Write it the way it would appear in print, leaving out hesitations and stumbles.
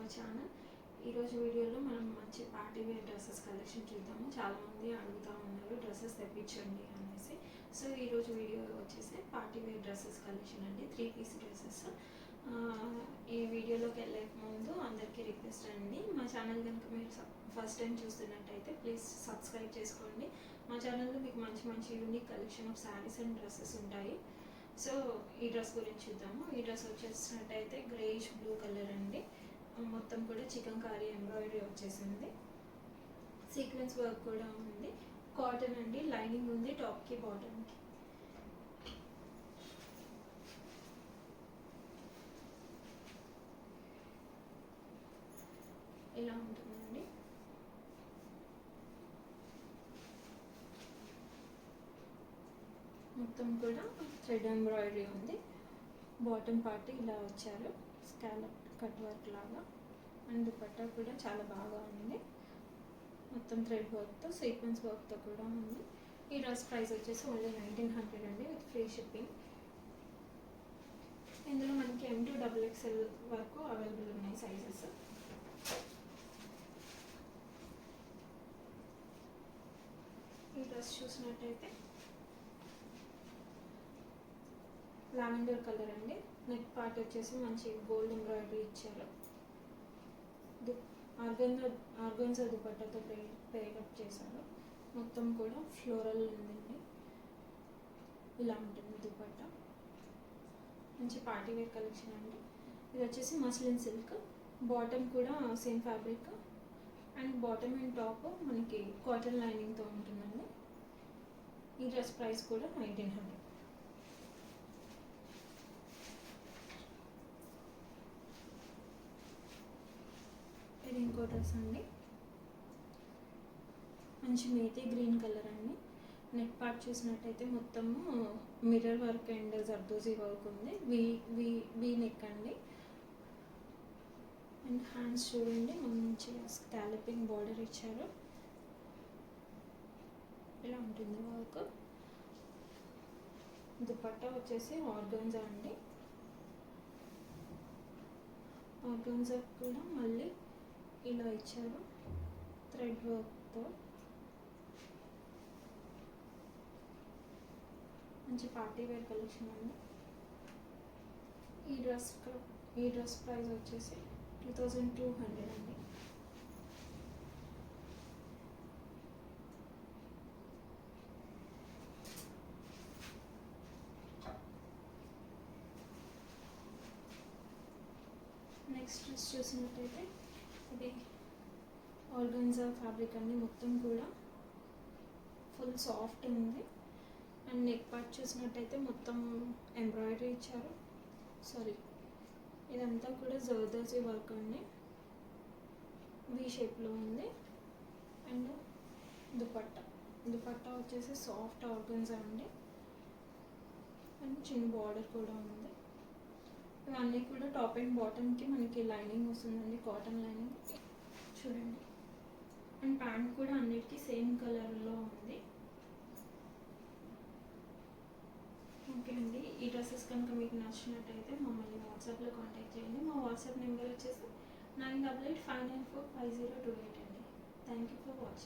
Our channel. ఈరోజు వీడియోలో మనం మంచి పార్టీ వేర్ డ్రెస్సెస్ కలెక్షన్ చూద్దాము. చాలామంది అడుగుతూ ఉన్నారు డ్రెస్సెస్ తెప్పించండి అనేసి. సో ఈరోజు వీడియో వచ్చేసి పార్టీ వేర్ డ్రెస్సెస్ కలెక్షన్ అండి, 3 పీస్ డ్రెస్సెస్. ఈ వీడియోలోకి వెళ్ళే ముందు అందరికీ రిక్వెస్ట్ అండి, మా ఛానల్ కనుక మీరు ఫస్ట్ టైం చూస్తున్నట్టయితే ప్లీజ్ సబ్స్క్రైబ్ చేసుకోండి. మా ఛానల్లో మీకు మంచి మంచి unique collection of saris and dresses ఉంటాయి. సో ఈ డ్రెస్ గురించి చూద్దాము. ఈ డ్రెస్ వచ్చేసినట్టయితే గ్రేష్ బ్లూ కలర్ అండి. మొత్తం కూడా చికెన్ కారీ ఎంబ్రాయిడరీ వచ్చేసింది, సీక్వెన్స్ వర్క్ కూడా ఉంది. కాటన్ అండి, లైనింగ్ ఉంది టాప్కి బాటమ్కి. ఇలా ఉంటుందండి. మొత్తం కూడా థ్రెడ్ ఎంబ్రాయిడరీ ఉంది. బాటమ్ పార్ట్ ఇలా వచ్చారు, స్కాలప్ కట్ వర్క్ లాగా. అండ్ దుపట్టా కూడా చాలా బాగా ఉంది, మొత్తం థ్రెడ్ వర్క్తో సీక్వెన్స్ వర్క్తో కూడా ఉంది. ఈ డ్రెస్ ప్రైస్ వచ్చేసి ఓన్లీ 1900 అండి, విత్ ఫ్రీ షిప్పింగ్. ఇందులో మనకి M to XXL వరకు అవైలబుల్ ఉన్నాయి సైజెస్. ఈ డ్రెస్ చూసినట్టయితే లావెండర్ కలర్ అండి. నెక్ పార్ట్ వచ్చేసి మంచి గోల్డ్ ఎంబ్రాయిడరీ ఇచ్చారు. ఆర్గన్జా దుపట్టాతో పేరప్ చేశారు. మొత్తం కూడా ఫ్లోరల్ ఉందండి. ఇలా ఉంటుంది దుపట్టా. మంచి పార్టీ వేర్ కలెక్షన్ అండి. ఇది వచ్చేసి మస్లిన్ సిల్క్. బాటమ్ కూడా same fabric and bottom and top మనకి కాటన్ లైనింగ్తో ఉంటుందండి. ఈ డ్రెస్ ప్రైస్ కూడా 1900. ఇది ఇంకో డ్రెస్ అండి, మంచి మేతి గ్రీన్ కలర్ అండి. నెక్ పార్ట్ చూసినట్టయితే మొత్తము mirror work and zardozi work ఉంది. వి నెక్ అండి. అండ్ హ్యాండ్స్ చూడండి, మంచిగా స్కాలపింగ్ బార్డర్ ఇచ్చారు. ఇలా ఉంటుంది వర్క్. దుపట్టా వచ్చేసి ఆర్గన్జా అండి. ఆర్గన్జా కూడా మళ్ళీ ఇలా ఇచ్చారు థ్రెడ్ వర్క్తో. మంచి పార్టీ వేర్ కలెక్షన్ అండి. ఈ డ్రెస్ ప్రైస్ వచ్చేసి 2200 అండి. నెక్స్ట్ డ్రెస్ చూసినట్టయితే ఇది ఆర్గన్జా ఫ్యాబ్రిక్ అండి. మొత్తం కూడా ఫుల్ సాఫ్ట్ ఉంది. అండ్ నెక్ పార్ట్ చూసినట్టయితే మొత్తం ఎంబ్రాయిడరీ ఇచ్చారు. ఇదంతా కూడా జర్దోజీ వర్క్ అండి, వి షేప్లో ఉంది. అండ్ దుపట్టా వచ్చేసి సాఫ్ట్ ఆర్గన్జా అండి. అండ్ చిన్న బార్డర్ కూడా ఉంది. ఇవన్నీ కూడా టాప్ అండ్ బాటమ్కి మనకి లైనింగ్ వస్తుందండి, కాటన్ లైనింగ్ చూడండి. అండ్ ప్యాంట్ కూడా అన్నిటికీ సేమ్ కలర్లో ఉంది. ఓకే అండి, ఈ డ్రెస్సెస్ కనుక మీకు నచ్చినట్టయితే మమ్మల్ని వాట్సాప్లో కాంటాక్ట్ చేయండి. మా వాట్సాప్ నెంబర్ వచ్చేసి 9885945028 అండి. Thank you for watching.